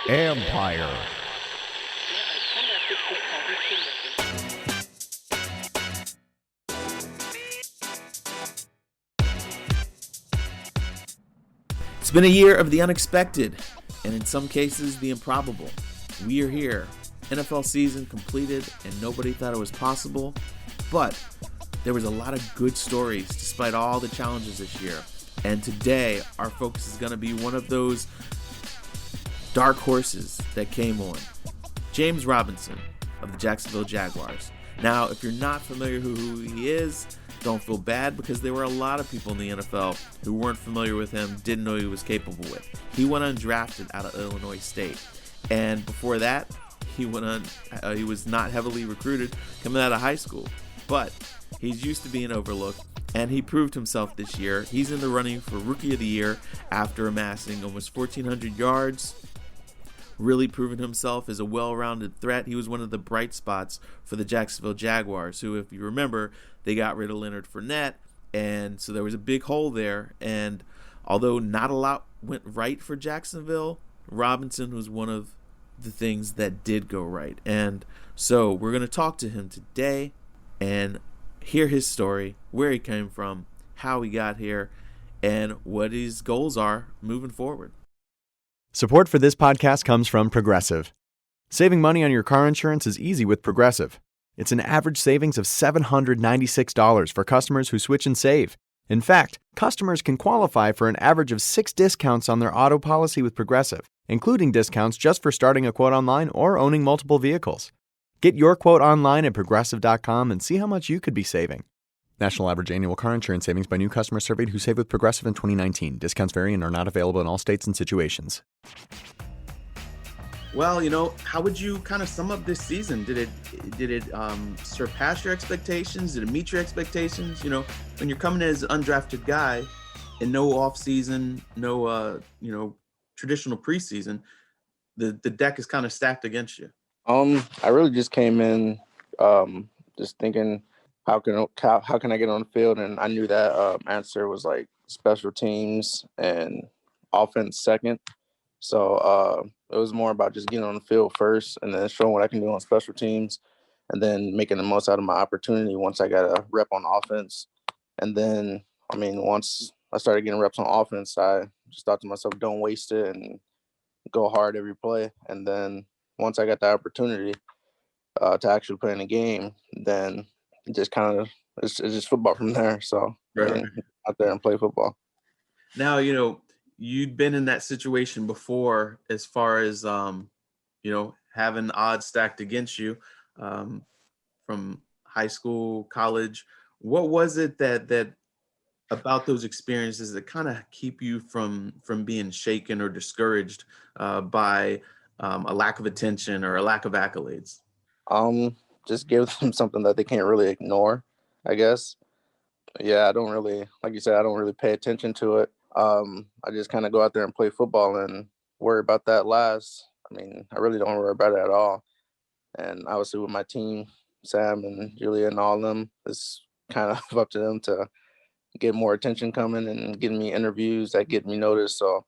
Empire. It's been a year of the unexpected, and in some cases, the improbable. We are here. NFL season completed, and nobody thought it was possible, but there was a lot of good stories despite all the challenges this year. And today, our focus is going to be one of those dark horses that came on. James Robinson of the Jacksonville Jaguars. Now, if you're not familiar who he is, don't feel bad, because there were a lot of people in the NFL who weren't familiar with him, didn't know he was capable with. He went undrafted out of Illinois State. And before that, he was not heavily recruited coming out of high school. But he's used to being overlooked, and he proved himself this year. He's in the running for Rookie of the Year after amassing almost 1,400 yards, really proving himself as a well-rounded threat. He was one of the bright spots for the Jacksonville Jaguars, who, if you remember, they got rid of Leonard Fournette, and so there was a big hole there. And although not a lot went right for Jacksonville, Robinson was one of the things that did go right. And so we're going to talk to him today and hear his story, where he came from, how he got here, and what his goals are moving forward. Support for this podcast comes from Progressive. Saving money on your car insurance is easy with Progressive. It's an average savings of $796 for customers who switch and save. In fact, customers can qualify for an average of 6 discounts on their auto policy with Progressive, including discounts just for starting a quote online or owning multiple vehicles. Get your quote online at Progressive.com and see how much you could be saving. National average annual car insurance savings by new customers surveyed who saved with Progressive in 2019. Discounts vary and are not available in all states and situations. Well, how would you kind of sum up this season? Did it surpass your expectations? Did it meet your expectations? When you're coming in as an undrafted guy and no off season, no traditional preseason, the deck is kind of stacked against you. I really just came in just thinking, how can I get on the field? And I knew that answer was like special teams and offense second. So it was more about just getting on the field first and then showing what I can do on special teams, and then making the most out of my opportunity once I got a rep on offense. And then, once I started getting reps on offense, I just thought to myself, don't waste it and go hard every play. And then once I got the opportunity to actually play in a game, then it just kind of it's just football from there. So Right. Out there and play football. Now, you'd been in that situation before, as far as having odds stacked against you from high school, college. What was it that about those experiences that kind of keep you from being shaken or discouraged by a lack of attention or a lack of accolades? Just give them something that they can't really ignore, I guess. Yeah, I don't really, like you said, I don't really pay attention to it. I just kind of go out there and play football and worry about that last. I really don't worry about it at all. And obviously with my team, Sam and Julia and all of them, it's kind of up to them to get more attention coming and getting me interviews that get me noticed. So,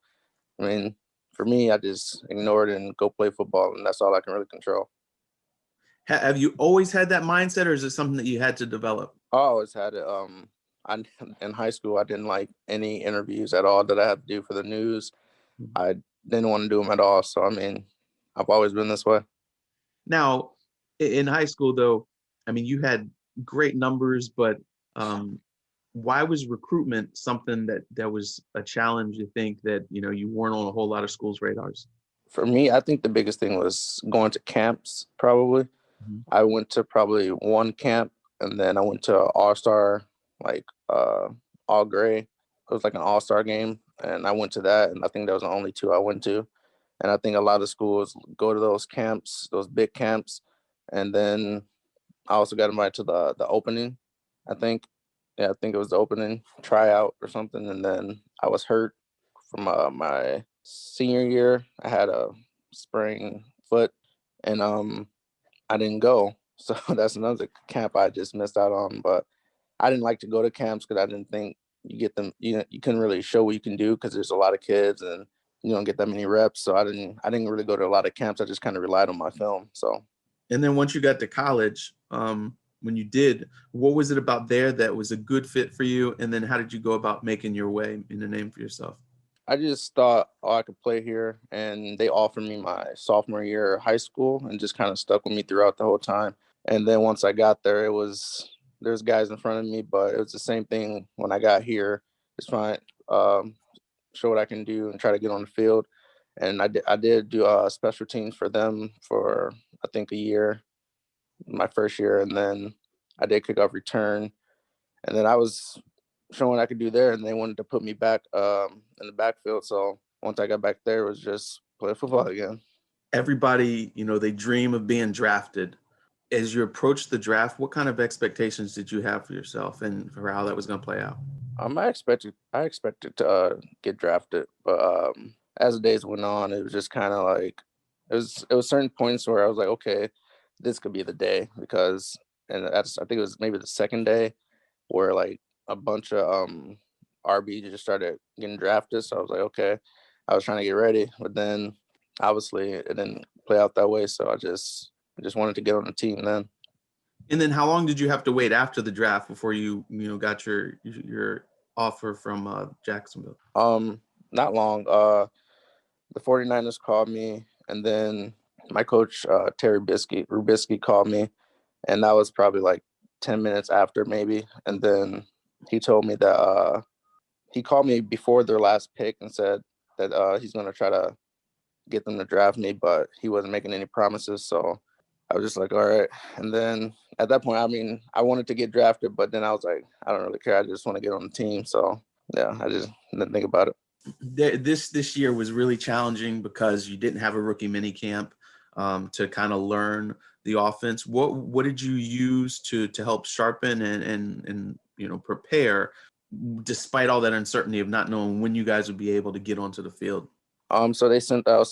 for me, I just ignore it and go play football, and that's all I can really control. Have you always had that mindset, or is it something that you had to develop? I always had it. In high school, I didn't like any interviews at all that I had to do for the news. I didn't want to do them at all. So, I've always been this way. Now, in high school, though, you had great numbers, but why was recruitment something that was a challenge, you think, that, you weren't on a whole lot of schools' radars? For me, I think the biggest thing was going to camps, probably. Mm-hmm. I went to probably one camp, and then I went to All-Star, all gray. It was like an all-star game, and I went to that, and I think that was the only 2 I went to. And I think a lot of schools go to those camps, those big camps, and then I also got invited to the opening, I think. Yeah, I think it was the opening tryout or something, and then I was hurt from my senior year. I had a sprained foot, and I didn't go. So that's another camp I just missed out on, but I didn't like to go to camps because I didn't think you get them. You couldn't really show what you can do because there's a lot of kids, and you don't get that many reps. So I didn't really go to a lot of camps. I just kind of relied on my film. So. And then once you got to college, when you did, what was it about there that was a good fit for you? And then how did you go about making your way in a name for yourself? I just thought, I could play here, and they offered me my sophomore year of high school and just kind of stuck with me throughout the whole time. And then once I got there, there's guys in front of me, but it was the same thing when I got here. Just trying show what I can do and try to get on the field. And I did do special teams for them for, I think, a year, my first year. And then I did kickoff return. And then I was showing what I could do there, and they wanted to put me back in the backfield. So once I got back there, it was just play football again. Everybody, they dream of being drafted. As you approached the draft, what kind of expectations did you have for yourself and for how that was going to play out? I expected to get drafted, but as the days went on, it was just kind of like it was certain points where I was like, okay, this could be the day, because, and I think it was maybe the second day where like a bunch of RBs just started getting drafted. So I was like, okay, I was trying to get ready, but then obviously it didn't play out that way. So I just wanted to get on the team then. And then how long did you have to wait after the draft before you got your offer from Jacksonville? Not long. The 49ers called me, and then my coach, Terry Rubisky, called me, and that was probably like 10 minutes after maybe. And then he told me that he called me before their last pick and said that he's going to try to get them to draft me, but he wasn't making any promises. So I was just like, all right. And then at that point, I mean, I wanted to get drafted, but then I was like, I don't really care. I just want to get on the team. So yeah, I just didn't think about it. This year was really challenging because you didn't have a rookie mini camp to kind of learn the offense. What did you use to help sharpen and prepare despite all that uncertainty of not knowing when you guys would be able to get onto the field? So they sent out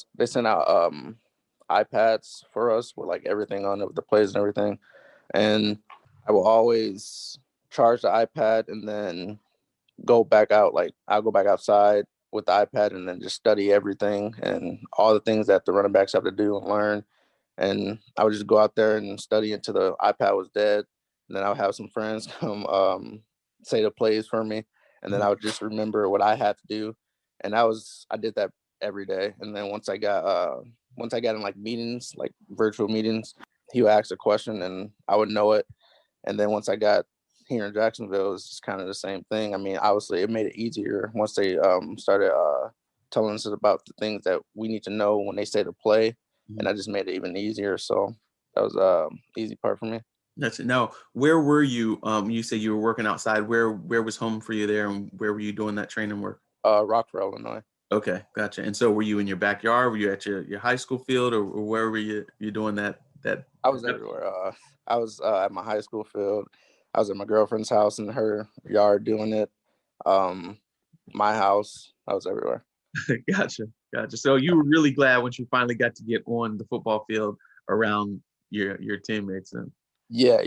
iPads for us with like everything on it, with the plays and everything. And I will always charge the iPad and then go back out. Like I'll go back outside with the iPad and then just study everything and all the things that the running backs have to do and learn. And I would just go out there and study until the iPad was dead. And then I would have some friends come say the plays for me. And then I would just remember what I had to do. And I did that every day. And then once I got in like meetings, like virtual meetings, he would ask a question and I would know it. And then once I got here in Jacksonville, it was just kind of the same thing. I mean, obviously it made it easier once they started telling us about the things that we need to know when they say to play. And that just made it even easier. So that was easy part for me. That's it. Now, where were you? You said you were working outside. Where was home for you there, and where were you doing that training work? Rockford, Illinois. Okay, gotcha. And so were you in your backyard? Were you at your high school field, or where were you doing that? I was everywhere. I was at my high school field. I was at my girlfriend's house in her yard doing it. My house. I was everywhere. Gotcha. So you were really glad once you finally got to get on the football field around your teammates then. Yeah.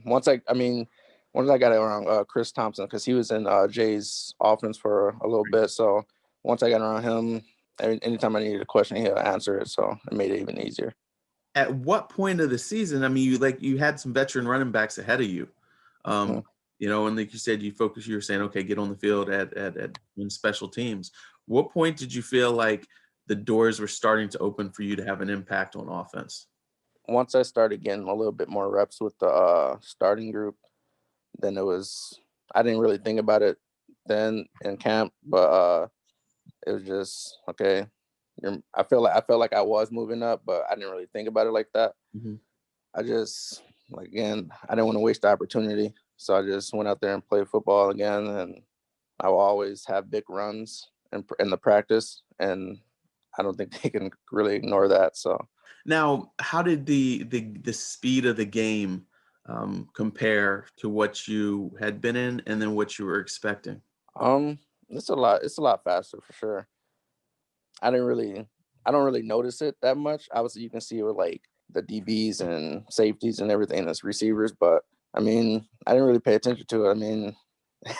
Once I got around Chris Thompson, because he was in Jay's offense for a little bit. So once I got around him, anytime I needed a question, he'll answer it. So it made it even easier. At what point of the season? I mean, you had some veteran running backs ahead of you, and like you said, you were saying, okay, get on the field at in special teams. What point did you feel like the doors were starting to open for you to have an impact on offense? Once I started getting a little bit more reps with the starting group, then I didn't really think about it then in camp, but it was just okay. I felt like I was moving up, but I didn't really think about it like that. Mm-hmm. I just I didn't want to waste the opportunity, so I just went out there and played football again, and I will always have big runs in the practice, and I don't think they can really ignore that. So now, how did the speed of the game compare to what you had been in, and then what you were expecting? It's a lot faster for sure. I don't really notice it that much. Obviously, you can see it with like the DBs and safeties and everything as receivers, but I mean, I didn't really pay attention to it. I mean,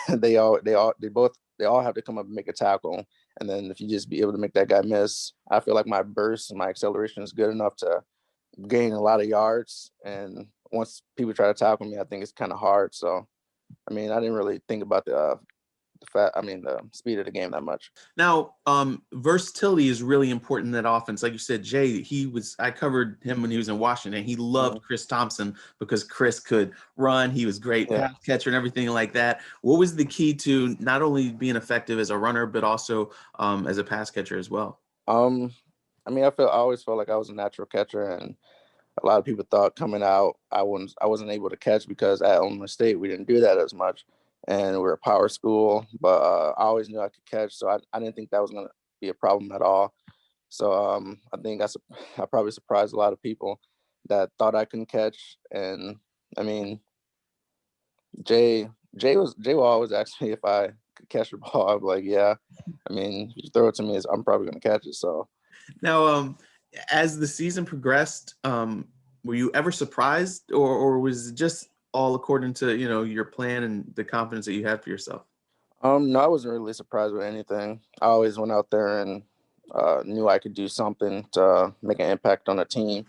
they both they all have to come up and make a tackle. And then if you just be able to make that guy miss, I feel like my burst and my acceleration is good enough to gain a lot of yards. And once people try to tackle me, I think it's kind of hard. So, I mean, I didn't really think about the speed of the game that much. Now, versatility is really important in that offense. Like you said, Jay, I covered him when he was in Washington. He loved Chris Thompson because Chris could run. He was great pass catcher and everything like that. What was the key to not only being effective as a runner, but also as a pass catcher as well? I mean, I always felt like I was a natural catcher, and a lot of people thought coming out I wasn't able to catch because at Oklahoma State we didn't do that as much, and we're a power school. But I always knew I could catch, so I didn't think that was going to be a problem at all. So I think I probably surprised a lot of people that thought I couldn't catch. And I mean, Jay will always ask me if I could catch the ball. I'm like, yeah. I mean, you throw it to me, I'm probably going to catch it. So. Now, as the season progressed, were you ever surprised, or was it just all according to your plan and the confidence that you had for yourself? No, I wasn't really surprised with anything. I always went out there and knew I could do something to make an impact on the team.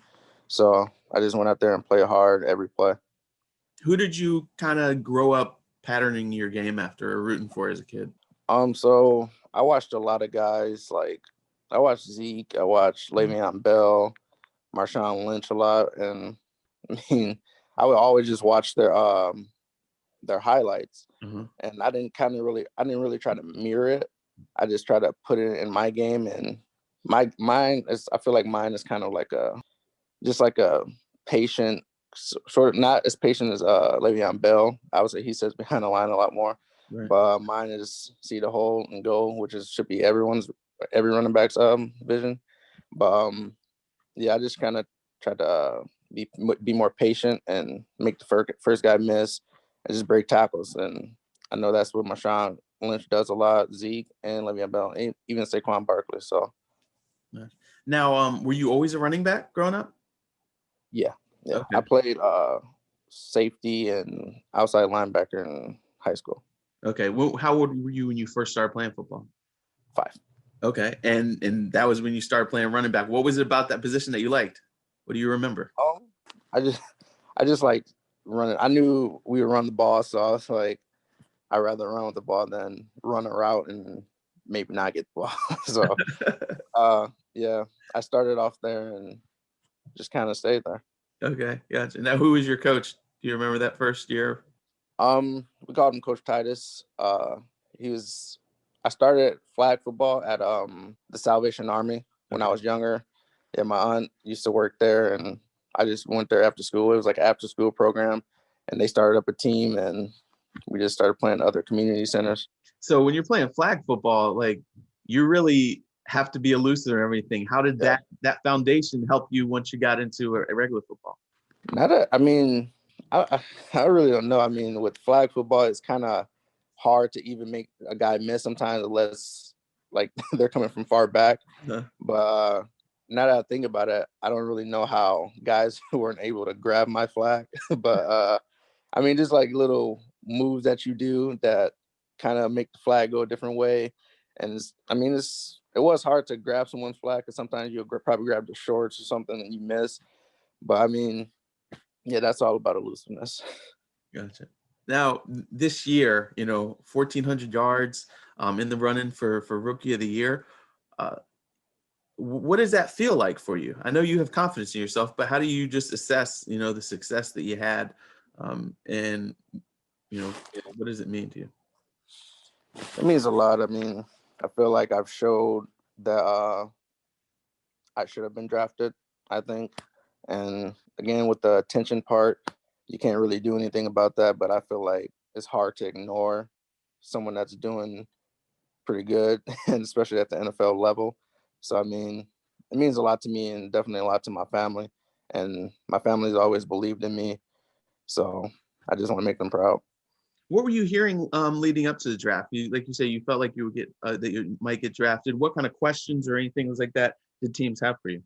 So I just went out there and played hard every play. Who did you kind of grow up patterning your game after or rooting for as a kid? So I watched a lot of guys. Like I watched Zeke, I watched Le'Veon Bell, Marshawn Lynch a lot, and I mean, I would always just watch their highlights, and I didn't really try to mirror it. I just try to put it in my game, and I feel like mine is kind of like a patient, sort of not as patient as Le'Veon Bell. I would say he sits behind the line a lot more. Right. But mine is see the hole and go, which should be every running back's vision. But I just kind of try to be more patient and make the first guy miss and just break tackles. And I know that's what Marshawn Lynch does a lot, Zeke and Le'Veon Bell, and even Saquon Barkley. So now, were you always a running back growing up? Yeah. Okay. I played safety and outside linebacker in high school. Okay. Well, how old were you when you first started playing football? 5. Okay. And that was when you started playing running back. What was it about that position that you liked? What do you remember? I just like running. I knew we would run the ball, so I was like, I'd rather run with the ball than run a route and maybe not get the ball. So, I started off there and just kind of stayed there. Okay, gotcha. Now, who was your coach? Do you remember that first year? We called him Coach Titus. I started flag football at the Salvation Army when I was younger. Yeah, my aunt used to work there, and I just went there after school. It was like an after-school program, and they started up a team, and we just started playing other community centers. So when you're playing flag football, like you really have to be elusive and everything. How did that foundation help you once you got into a regular football? I really don't know. I mean, with flag football, it's kind of hard to even make a guy miss sometimes unless like they're coming from far back. But now that I think about it, I don't really know how guys who weren't able to grab my flag. But just like little moves that you do that kind of make the flag go a different way. And it was hard to grab someone's flag because sometimes you'll probably grab the shorts or something and you miss. But that's all about elusiveness. Gotcha. Now, this year, 1,400 yards in the running for Rookie of the Year. What does that feel like for you? I know you have confidence in yourself, but how do you just assess, the success that you had? And what does it mean to you? It means a lot. I feel like I've showed that I should have been drafted, I think. And again, with the attention part, you can't really do anything about that. But I feel like it's hard to ignore someone that's doing pretty good, and especially at the NFL level. So, it means a lot to me and definitely a lot to my family. And my family's always believed in me. So I just want to make them proud. What were you hearing leading up to the draft? Like you say, you felt like you would get that you might get drafted. What kind of questions or anything like that did teams have for you?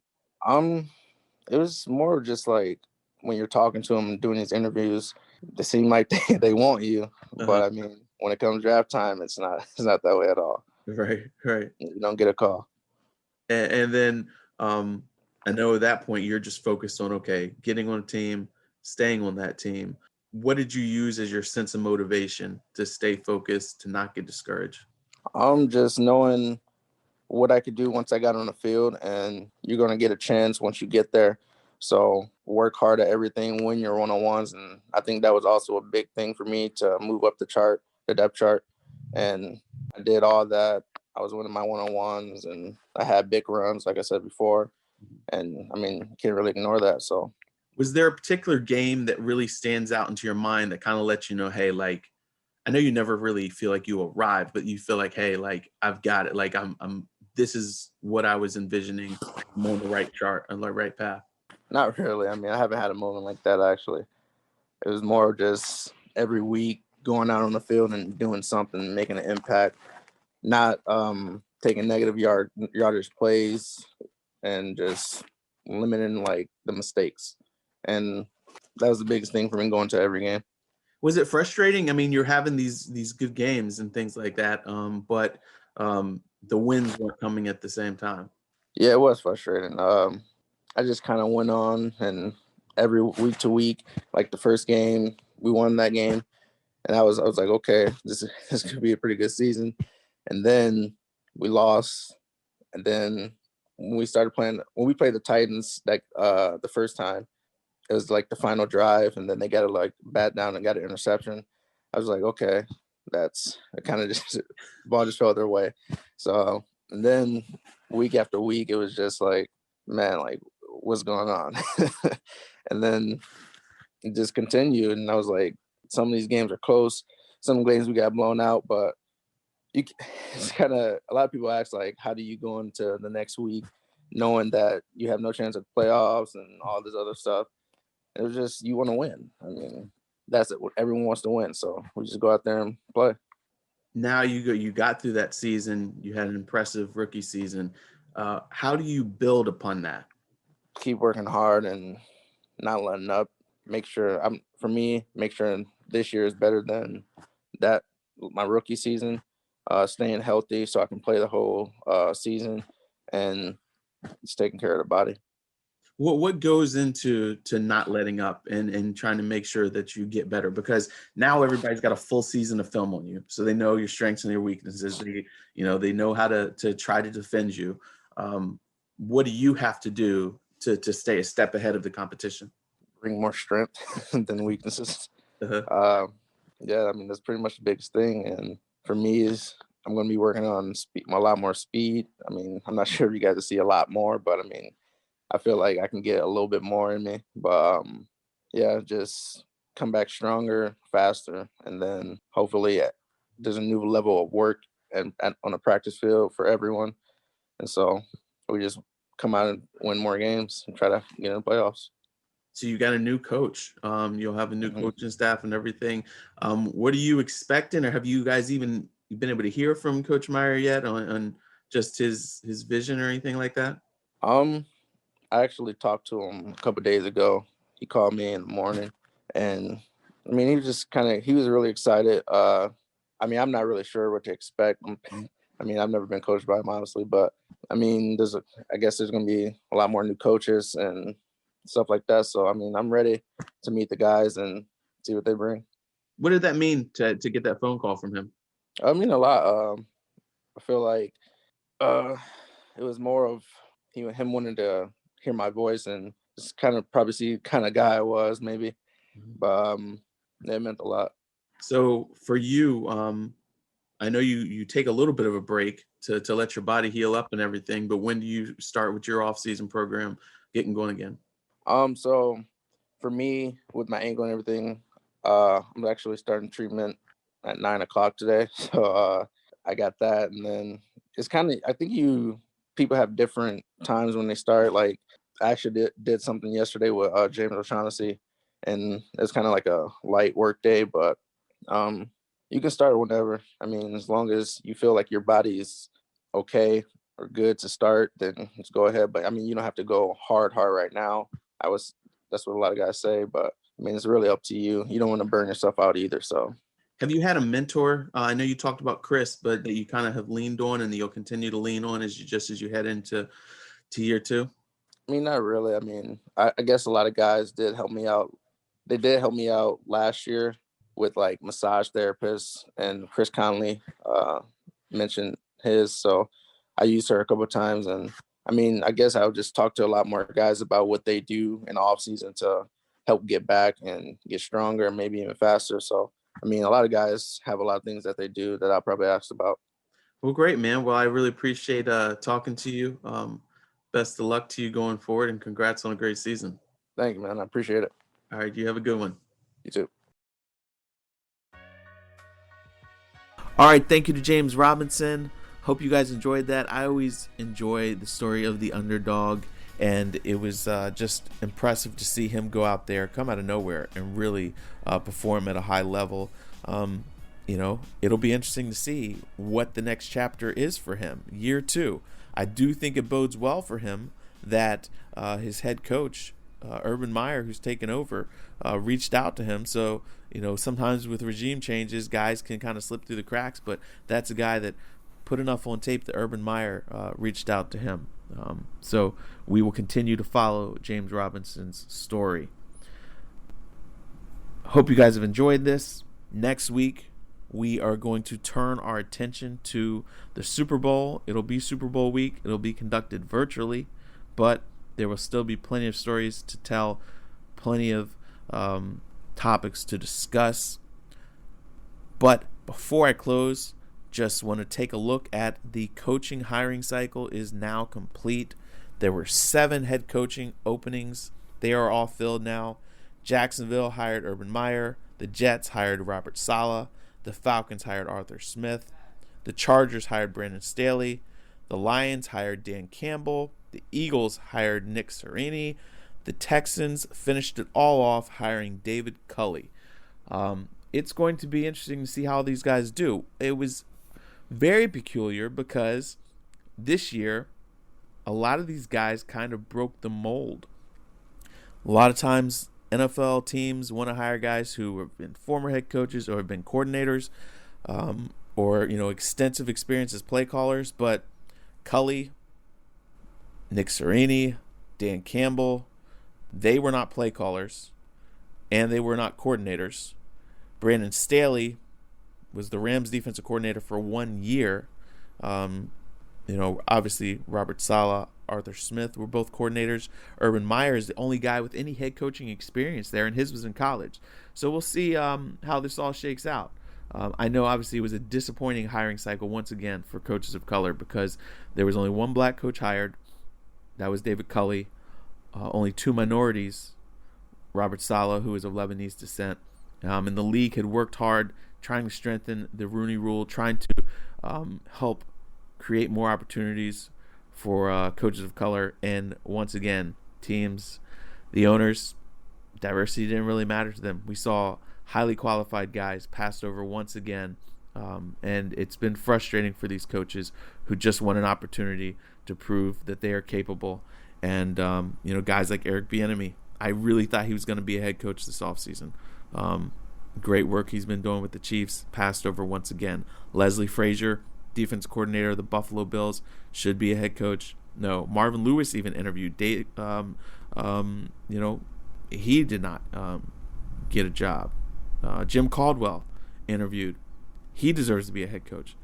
It was more just like when you're talking to them and doing these interviews, they seem like they want you. But when it comes draft time, it's not that way at all. Right, right. You don't get a call. And then I know at that point you're just focused on, okay, getting on a team, staying on that team. What did you use as your sense of motivation to stay focused, to not get discouraged? Just knowing what I could do once I got on the field, and you're going to get a chance once you get there. So work hard at everything, win your one-on-ones. And I think that was also a big thing for me to move up the depth chart. And I did all that. I was winning my one-on-ones, and I had big runs, like I said before. And, I mean, can't really ignore that. So Was there a particular game that really stands out into your mind that kind of lets you know, hey, like, I know you never really feel like you arrived, but you feel like, hey, like, I've got it. Like, this is what I was envisioning. I'm on the right chart, on the right path. not really. I mean, I haven't had a moment like that, actually. It was more just every week going out on the field and doing something, making an impact, not taking negative yardage plays, and just limiting like the mistakes. And that was the biggest thing for me going to every game. Was it frustrating? I mean, you're having these good games and things like that, but the wins weren't coming at the same time. Yeah, it was frustrating. I just kind of went on, and every week to week, like the first game, we won that game, and I was like, okay, this could be a pretty good season. And then we lost, and then when we played the Titans, like the first time, it was like the final drive, and then they got to like bat down and got an interception. I was like, okay, that's kind of just ball just fell their way. So, and then week after week, it was just like, man, like what's going on? And then it just continued, and I was like, some of these games are close. Some games we got blown out, but it's kind of a lot of people ask like, how do you go into the next week knowing that you have no chance at playoffs and all this other stuff? It was just you want to win. I mean, that's it. Everyone wants to win, so we just go out there and play. Now you got through that season. You had an impressive rookie season. How do you build upon that? Keep working hard and not letting up. Make sure make sure this year is better than that my rookie season. Staying healthy so I can play the whole season, and just taking care of the body. What goes into not letting up and trying to make sure that you get better? Because now everybody's got a full season of film on you, so they know your strengths and your weaknesses. They know how to try to defend you. What do you have to do to stay a step ahead of the competition? Bring more strength than weaknesses. Uh-huh. Yeah, I mean that's pretty much the biggest thing. And for me is I'm going to be working on a lot more speed. I mean, I'm not sure if you guys will see a lot more, but I mean, I feel like I can get a little bit more in me. But yeah, just come back stronger, faster, and then hopefully there's a new level of work and on the practice field for everyone. And so we just come out and win more games and try to get in the playoffs. So you got a new coach. You'll have a new Mm-hmm. coaching staff and everything. What are you expecting, or have you guys even been able to hear from Coach Meyer yet on just his vision or anything like that? I actually talked to him a couple of days ago. He called me in the morning, and I mean, he was really excited. I mean, I'm not really sure what to expect. I mean, I've never been coached by him, honestly, but I mean, I guess there's going to be a lot more new coaches and stuff like that. So, I mean, I'm ready to meet the guys and see what they bring. What did that mean to get that phone call from him? I mean, a lot. I feel like it was more of him wanting to hear my voice and just kind of probably see kind of guy I was maybe, but it meant a lot. So for you, I know you take a little bit of a break to let your body heal up and everything, but when do you start with your off-season program getting going again? So for me with my ankle and everything, I'm actually starting treatment at 9:00 today. So I got that, and then it's kind of I think people have different times when they start. Like I actually did something yesterday with James O'Shaughnessy, and it's kind of like a light work day, but you can start whenever. I mean, as long as you feel like your body's okay or good to start, then let's go ahead. But I mean, you don't have to go hard right now. That's what a lot of guys say, but I mean, it's really up to you. You don't want to burn yourself out either. So Have you had a mentor? I know you talked about Chris, but that you kind of have leaned on and that you'll continue to lean on as you head into year two? I mean, not really. I mean, I guess a lot of guys did help me out. They did help me out last year with like massage therapists, and Chris Conley mentioned his. So I used her a couple of times, and I mean, I guess I would just talk to a lot more guys about what they do in the off season to help get back and get stronger and maybe even faster. So I mean, a lot of guys have a lot of things that they do that I'll probably ask about. Well, great, man. Well, I really appreciate talking to you. Best of luck to you going forward, and congrats on a great season. Thank you, man. I appreciate it. All right, you have a good one. You too. All right, thank you to James Robinson. Hope you guys enjoyed that. I always enjoy the story of the underdog, and it was just impressive to see him go out there, come out of nowhere, and really perform at a high level. It'll be interesting to see what the next chapter is for him. Year two. I do think it bodes well for him that his head coach, Urban Meyer, who's taken over, reached out to him. So, sometimes with regime changes, guys can kind of slip through the cracks, but that's a guy that put enough on tape that Urban Meyer reached out to him. So we will continue to follow James Robinson's story. Hope you guys have enjoyed this. Next week, we are going to turn our attention to the Super Bowl. It'll be Super Bowl week. It'll be conducted virtually, but there will still be plenty of stories to tell, plenty of topics to discuss. But before I close, just want to take a look at the coaching hiring cycle is now complete. There were 7 head coaching openings. They are all filled now. Jacksonville hired Urban Meyer. The Jets hired Robert Saleh. The Falcons hired Arthur Smith. The Chargers hired Brandon Staley. The Lions hired Dan Campbell. The Eagles hired Nick Sirianni. The Texans finished it all off hiring David Culley. It's going to be interesting to see how these guys do. It was very peculiar because this year, a lot of these guys kind of broke the mold. A lot of times, NFL teams want to hire guys who have been former head coaches or have been coordinators, or extensive experience as play callers. But Culley, Nick Sirianni, Dan Campbell, they were not play callers, and they were not coordinators. Brandon Staley was the Rams defensive coordinator for 1 year. Obviously Robert Saleh, Arthur Smith were both coordinators. Urban Meyer is the only guy with any head coaching experience there, and his was in college. So we'll see how this all shakes out. I know obviously it was a disappointing hiring cycle once again for coaches of color because there was only one black coach hired. That was David Culley. Only 2 minorities, Robert Saleh, who is of Lebanese descent. And the league had worked hard trying to strengthen the Rooney Rule, trying to help create more opportunities for coaches of color. And once again, teams, the owners, diversity didn't really matter to them. We saw highly qualified guys passed over once again. And it's been frustrating for these coaches who just want an opportunity to prove that they are capable. And, guys like Eric Bieniemy, I really thought he was going to be a head coach this offseason. Great work he's been doing with the Chiefs, passed over once again. Leslie Frazier, defense coordinator of the Buffalo Bills, should be a head coach. No, Marvin Lewis even interviewed. He did not get a job. Jim Caldwell interviewed. He deserves to be a head coach.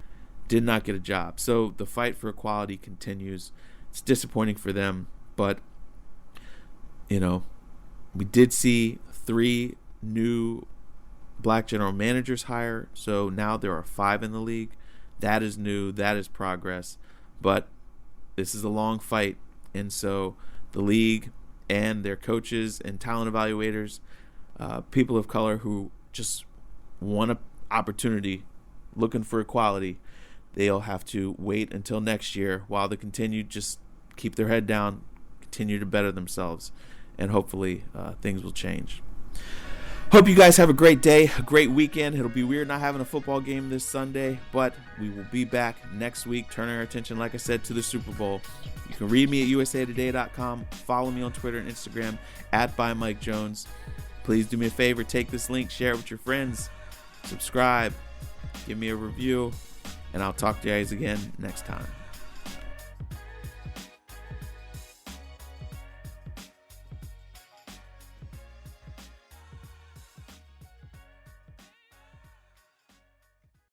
Did not get a job. So the fight for equality continues. It's disappointing for them, but we did see 3 new black general managers hire, so now there are 5 in the league. That is new, that is progress, but this is a long fight, and so the league and their coaches and talent evaluators, people of color who just want an opportunity, looking for equality, they'll have to wait until next year while they continue just keep their head down, continue to better themselves, and hopefully things will change. Hope you guys have a great day, a great weekend. It'll be weird not having a football game this Sunday, but we will be back next week, turning our attention, like I said, to the Super Bowl. You can read me at usatoday.com. Follow me on Twitter and Instagram @ByMikeJones. Please do me a favor, take this link, share it with your friends. subscribe, give me a review, and I'll talk to you guys again next time.